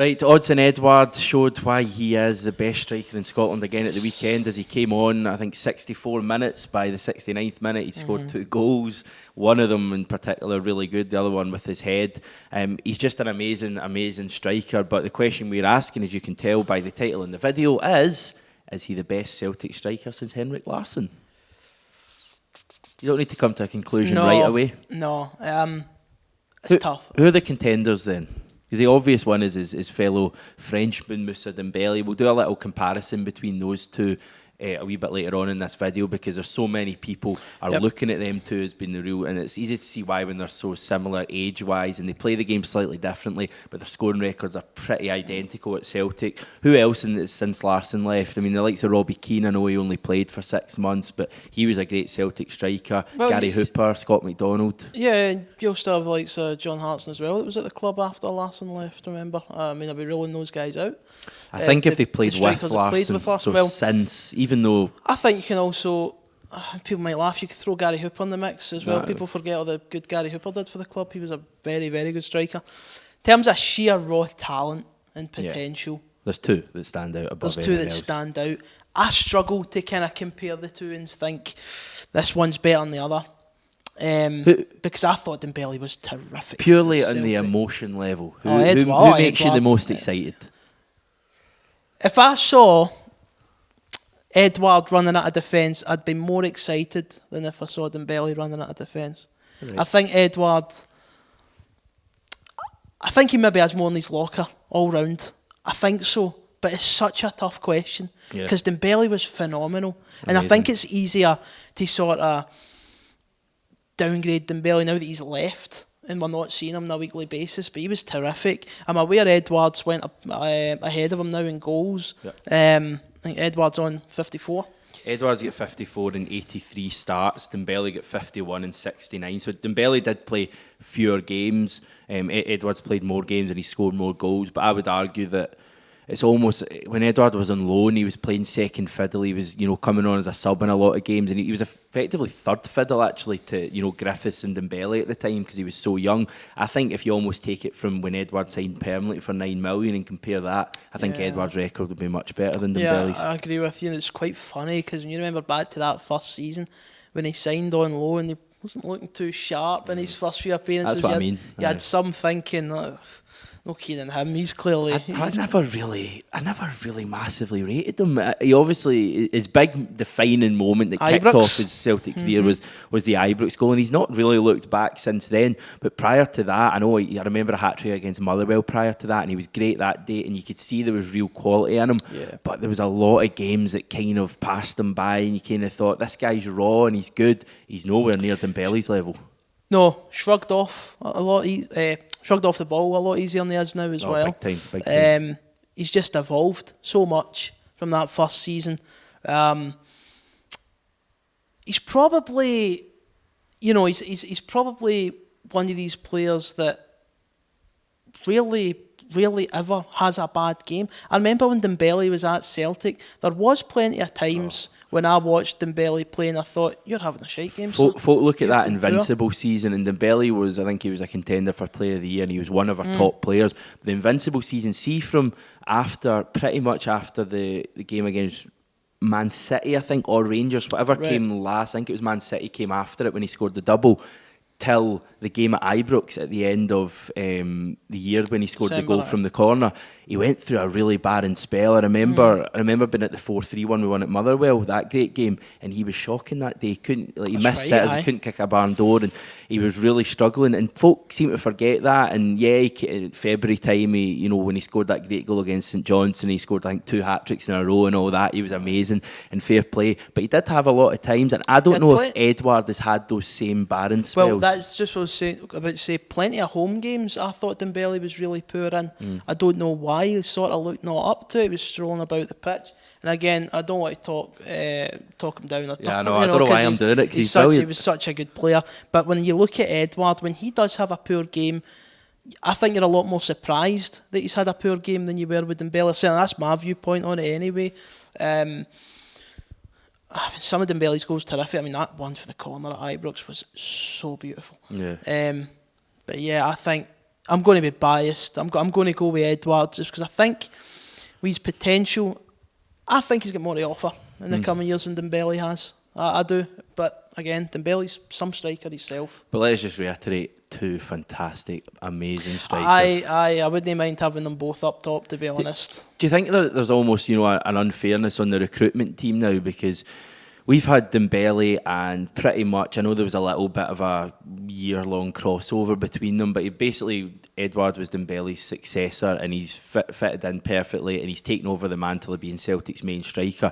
Right, Odsonne Edouard showed why he is the best striker in Scotland again at the weekend as he came on, I think, 64 minutes. By the 69th minute, he scored 2 goals. One of them in particular really good, the other one with his head. He's just an amazing striker. But the question we're asking, as you can tell by the title in the video, is he the best Celtic striker since Henrik Larsson? You don't need to come to a conclusion right away. No, it's tough. Who are the contenders then? Because the obvious one is his fellow Frenchman, Moussa Dembele. We'll do a little comparison between those two a wee bit later on in this video, because there's so many people are looking at them two as being the real, and it's easy to see why when they're so similar age-wise, and they play the game slightly differently, but their scoring records are pretty identical at Celtic. Who else since Larsson left? I mean, the likes of Robbie Keane, I know he only played for 6 months, but he was a great Celtic striker. Well, Gary Hooper, Scott McDonald. Yeah, you'll still have likes John Hartson as well that was at the club after Larsson left, remember? I mean, I'll be rolling those guys out. I think if they played with Larsson, since, even though... I think you can also, people might laugh, you could throw Gary Hooper in the mix as well. People forget all the good Gary Hooper did for the club. He was a very, very good striker. In terms of sheer raw talent and potential... There's two that stand out above There's two that stand out. I struggle to kind of compare the two and think this one's better than the other. Because I thought Dembele was terrific. Purely on the emotion level. Who makes you the most excited? If I saw Edouard running out of defence, I'd be more excited than if I saw Dembele running out of defence. Right. I think Edouard, he maybe has more in his locker all round. I think so. But it's such a tough question because Dembele was phenomenal. And I think it's easier to sort of downgrade Dembele now that he's left and we're not seeing him on a weekly basis, but he was terrific. I'm aware Edouard's went up, ahead of him now in goals. I think Edouard's on 54. Edouard's got 54 in 83 starts. Dembele got 51 in 69. So Dembele did play fewer games. Edouard's played more games and he scored more goals. But I would argue that it's almost, when Edouard was on loan, he was playing second fiddle. He was, coming on as a sub in a lot of games, and he was effectively third fiddle actually to, Griffiths and Dembele at the time because he was so young. I think if you almost take it from when Edouard signed permanently for 9 million and compare that, I think Edouard's record would be much better than Dembele's. Yeah, I agree with you. And it's quite funny because when you remember back to that first season when he signed on loan, he wasn't looking too sharp in his first few appearances. That's what I mean. You had some thinking, no keen on him. He's clearly. I never really massively rated him. He obviously, his big defining moment that kicked off his Celtic career was the Ibrox goal, and he's not really looked back since then. But prior to that, I remember a hat trick against Motherwell prior to that, and he was great that day, and you could see there was real quality in him. Yeah. But there was a lot of games that kind of passed him by, and you kind of thought, this guy's raw and he's good. He's nowhere near Dembele's level. No, shrugged off a lot. Shrugged off the ball a lot easier than he is now as well. Big time. He's just evolved so much from that first season. He's probably, he's probably one of these players that really ever has a bad game. I remember when Dembele was at Celtic, there was plenty of times when I watched Dembele play and I thought, you're having a shite game. Folk look at that Invincible season, and Dembele was, I think he was a contender for Player of the Year, and he was one of our top players. But the Invincible season, from pretty much after the game against Man City, I think, or Rangers, whatever came last, I think it was Man City came after it when he scored the double, till the game at Ibrox at the end of the year when he scored the goal from the corner. He went through a really barren spell. I remember being at the 4-3-1 we won at Motherwell, that great game, and he was shocking that day. He missed sitters, he couldn't kick a barn door, and he was really struggling. And folk seem to forget that. And February time, when he scored that great goal against St Johnstone, he scored I think 2 hat-tricks in a row and all that. He was amazing and fair play. But he did have a lot of times, and I don't know if Edouard has had those same barren spells. Well, that's just what I was about to say. Plenty of home games I thought Dembele was really poor in. I don't know why. He sort of looked not up to it. He was strolling about the pitch. And again, I don't want to talk him down. I don't know why I'm doing it. He was such a good player. But when you look at Edouard, when he does have a poor game, I think you're a lot more surprised that he's had a poor game than you were with Dembele. So that's my viewpoint on it anyway. Some of Dembele's goals terrific. I mean, that one for the corner at Ibrox was so beautiful. Yeah. But yeah, I think I'm going to be biased. I'm going to go with Edouard just because I think with his potential, I think he's got more to offer in the coming years than Dembele has. I do. But again, Dembele's some striker himself. But let's just reiterate, 2 fantastic, amazing strikers. I wouldn't mind having them both up top, to be honest. Do you think there's almost, you know, an unfairness on the recruitment team now? Because we've had Dembele and pretty much, I know there was a little bit of a year-long crossover between them, but Edouard was Dembele's successor and he's fitted in perfectly and he's taken over the mantle of being Celtic's main striker.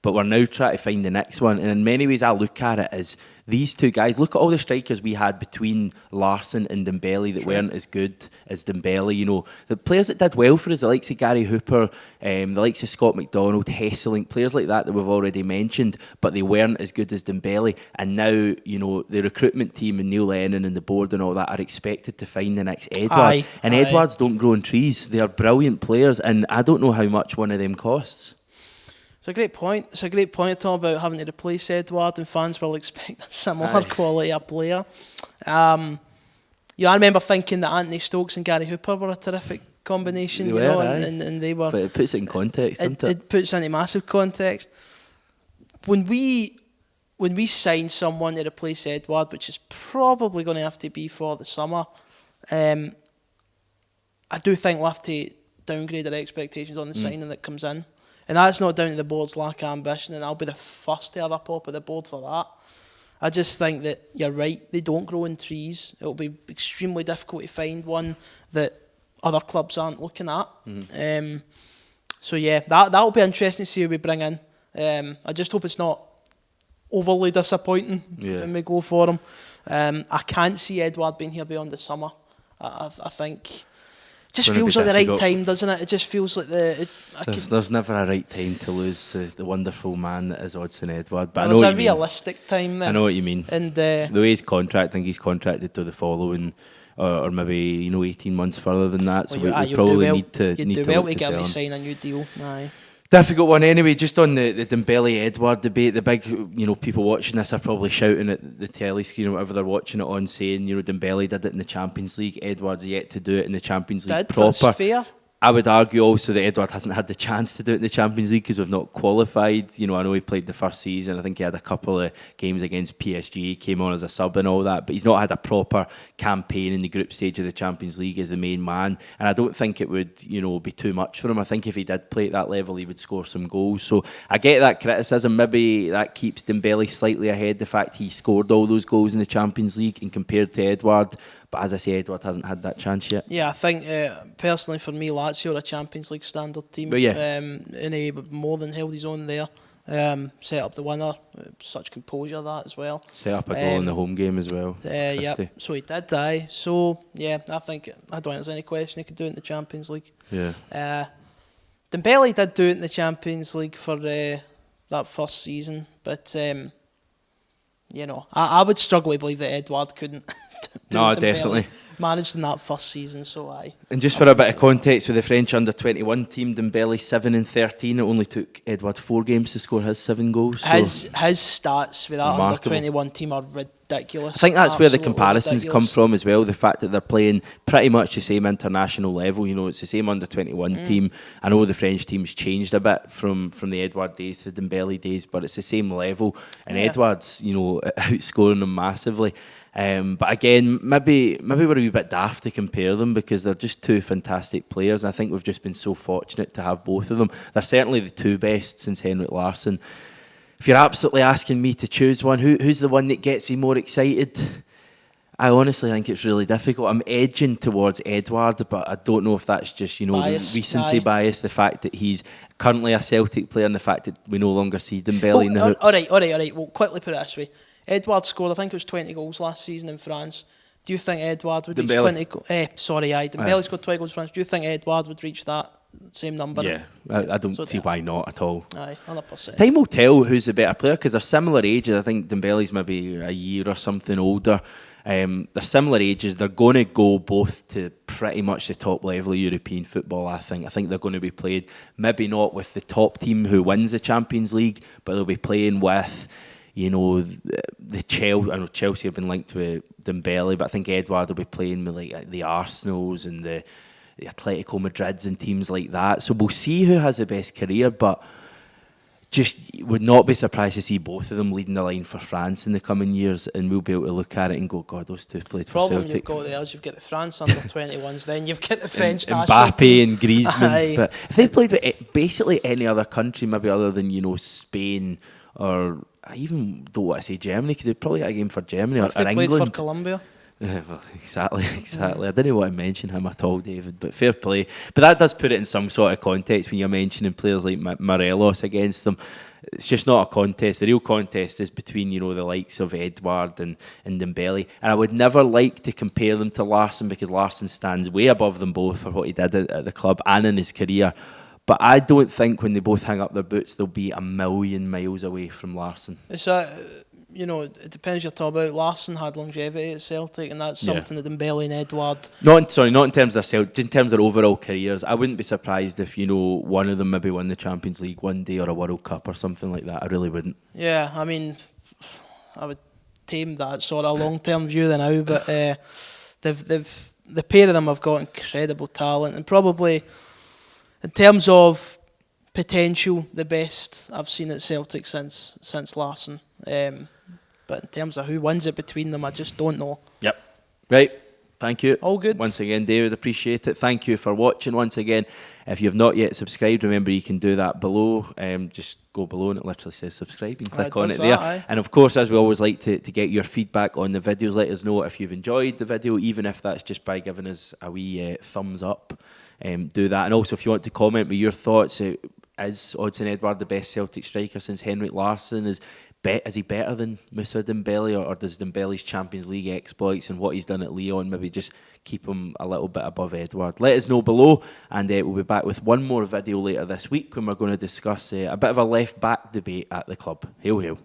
But we're now trying to find the next one. And in many ways, I look at it as these 2 guys. Look at all the strikers we had between Larsson and Dembele that weren't as good as Dembele. You know, the players that did well for us, the likes of Gary Hooper, the likes of Scott McDonald, Hesselink, players like that we've already mentioned, but they weren't as good as Dembele. And now, you know, the recruitment team and Neil Lennon and the board and all that are expected to find the next Edouard. Edouards don't grow on trees. They are brilliant players, and I don't know how much one of them costs. It's a great point. It's a great point to talk about having to replace Edouard, and fans will expect a similar quality of player. I remember thinking that Anthony Stokes and Gary Hooper were a terrific combination, and they were. But it puts it in context, doesn't it? It puts it into massive context. When we sign someone to replace Edouard, which is probably going to have to be for the summer, I do think we'll have to downgrade our expectations on the signing that comes in. And that's not down to the board's lack of ambition, and I'll be the first to have a pop at the board for that. I just think that you're right, they don't grow in trees. It'll be extremely difficult to find one that other clubs aren't looking at. So yeah, that'll be interesting to see who we bring in. I just hope it's not overly disappointing when we go for him. I can't see Edouard being here beyond the summer. I think... It just feels like the right time, doesn't it? It just feels like there's never a right time to lose the wonderful man that is Odsonne Edouard. But there's a realistic time there. I know what you mean. And the way he's contracted, I think he's contracted to the following, or maybe 18 months further than that. So we probably need to get him to sign a new deal. Aye. Difficult one anyway. Just on the Dembele Edouard debate, the big, people watching this are probably shouting at the telly screen or whatever they're watching it on, saying, Dembele did it in the Champions League, Edouard's yet to do it in the Champions League proper. That's fair. I would argue also that Edouard hasn't had the chance to do it in the Champions League because we've not qualified. I know he played the first season. I think he had a couple of games against PSG. He came on as a sub and all that, but he's not had a proper campaign in the group stage of the Champions League as the main man. And I don't think it would, be too much for him. I think if he did play at that level, he would score some goals. So I get that criticism. Maybe that keeps Dembele slightly ahead. The fact he scored all those goals in the Champions League and compared to Edouard. But as I say, Edouard hasn't had that chance yet. Yeah, I think personally for me, Lazio are a Champions League standard team. But yeah. And he more than held his own there. Set up the winner, such composure that as well. Set up a goal in the home game as well. Yeah, so he did die. So yeah, I don't think there's any question he could do it in the Champions League. Yeah. Dembele did do it in the Champions League for that first season, but I would struggle to believe that Edouard couldn't. No, definitely managed in that first season, so aye. And just for a bit of context with the French under-21 team, Dembele 7-13. It only took Edouard 4 games to score his 7 goals. So his stats with that under-21 team are ridiculous. I think that's where the comparisons come from as well. The fact that they're playing pretty much the same international level. It's the same under-21 team. I know the French team's changed a bit from the Edouard days to the Dembele days, but it's the same level. And Edouard's, outscoring them massively. But again, maybe we're a wee bit daft to compare them because they're just 2 fantastic players. I think we've just been so fortunate to have both of them. They're certainly the 2 best since Henrik Larsson. If you're absolutely asking me to choose one, who's the one that gets me more excited? I honestly think it's really difficult. I'm edging towards Edouard, but I don't know if that's just, bias, the recency bias, the fact that he's currently a Celtic player and the fact that we no longer see Dembele in the hoops. All right. We'll quickly put it this way. Edouard scored, I think it was 20 goals last season in France. Do you think Edouard would reach 20 goals? Dembele scored 20 goals in France. Do you think Edouard would reach that same number? Yeah, I don't see why not at all. Aye, 100%. Time will tell who's the better player because they're similar ages. I think Dembele's maybe a year or something older. They're similar ages. They're going to go both to pretty much the top level of European football, I think. I think they're going to be played, maybe not with the top team who wins the Champions League, but they'll be playing with you know, the Chelsea. I know Chelsea have been linked with Dembele, but I think Edouard will be playing with like the Arsenals and the Atletico Madrids and teams like that. So we'll see who has the best career, but just would not be surprised to see both of them leading the line for France in the coming years, and we'll be able to look at it and go, God, those two played for Celtic. The problem you've got there is you've got the France under-21s, then you've got the French national Mbappe team. and Griezmann. But if they played with basically any other country, maybe other than, you know, Spain, or I even don't want to say Germany, because they'd probably got a game for Germany, or England. England. Played for Colombia. Well, exactly. I didn't want to mention him at all, David, but fair play. But that does put it in some sort of context when you're mentioning players like Morelos against them. It's just not a contest. The real contest is between, you know, the likes of Edouard and Dembele. And I would never like to compare them to Larsson, because Larsson stands way above them both for what he did at the club and in his career. But I don't think when they both hang up their boots, they'll be a million miles away from Larsson. It's you know, it depends you're talking about. Larsson had longevity at Celtic, and that's something that Dembele and Edouard... Not in terms of Celtic, just in terms of their overall careers. I wouldn't be surprised if, you know, one of them maybe won the Champions League one day or a World Cup or something like that. I really wouldn't. Yeah, I mean, I would tame that sort of long-term view then now, but the pair of them have got incredible talent, and probably, in terms of potential, the best I've seen at Celtic since Larsson. But in terms of who wins it between them, I just don't know. Yep. Right. Thank you. All good. Once again, David, appreciate it. Thank you for watching once again. If you have not yet subscribed, remember you can do that below. Just go below and it literally says subscribe and click on it there. And of course, as we always like to get your feedback on the videos, let us know if you've enjoyed the video, even if that's just by giving us a wee thumbs up. Do that. And also, if you want to comment with your thoughts, is Odsonne Edouard the best Celtic striker since Henrik Larsson? Is he better than Moussa Dembele, or does Dembele's Champions League exploits and what he's done at Lyon maybe just keep him a little bit above Edouard? Let us know below, and we'll be back with one more video later this week when we're going to discuss a bit of a left-back debate at the club. Hail, hail.